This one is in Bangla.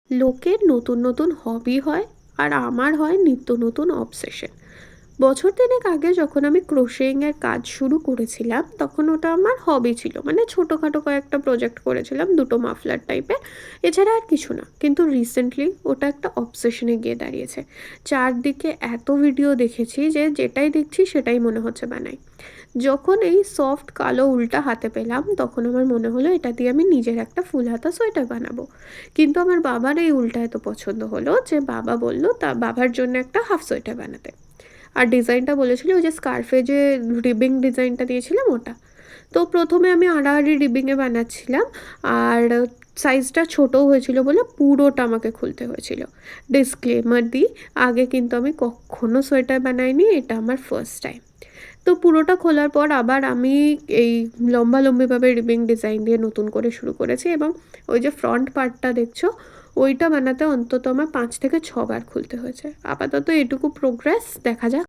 লোকের নতুন নতুন হবি হয় আর আমার হয় নিত্য নতুন অবসেশন। বছর তিনেক আগে যখন আমি ক্রোশেইংয়ের কাজ শুরু করেছিলাম তখন ওটা আমার হবি ছিল, মানে ছোটোখাটো কয়েকটা প্রজেক্ট করেছিলাম, দুটো মাফলার টাইপের, এছাড়া আর কিছু না। কিন্তু রিসেন্টলি ওটা একটা অবসেশনে গিয়ে দাঁড়িয়েছে। চারদিকে এত ভিডিও দেখেছি যে যেটাই দেখছি সেটাই মনে হচ্ছে বানাই। যখন এই সফট কালো উলটা হাতে পেলাম তখন আমার মনে হলো এটা দিয়ে আমি নিজের একটা ফুল হাতা সোয়েটার বানাবো। কিন্তু আমার বাবার এই উলটা এত পছন্দ হলো যে বাবা বলল তা বাবার জন্য একটা হাফ সোয়েটার বানাতে। আর ডিজাইনটা বলেছিল ওই যে স্কার্ফে যে রিবিং ডিজাইনটা দিয়েছিলাম ওটা। তো প্রথমে আমি আড়াআড়ি রিবিংয়ে বানাচ্ছিলাম, আর সাইজটা ছোটও হয়েছিল বলে পুরোটা আমাকে খুলতে হয়েছিল। ডিসক্লেমার দিই, আগে কিন্তু আমি কখনো সোয়েটার বানাইনি, এটা আমার ফার্স্ট টাইম। তো পুরোটা খোলার পর আবার আমি এই লম্বালম্বিভাবে রিবিং ডিজাইন দিয়ে নতুন করে শুরু করেছি, এবং ওই যে ফ্রন্ট পার্টটা দেখছো ওইটা বানাতে অন্তত আমার 5 থেকে 6 বার খুলতে হয়েছে। আপাতত এটুকু প্রোগ্রেস, দেখা যাক।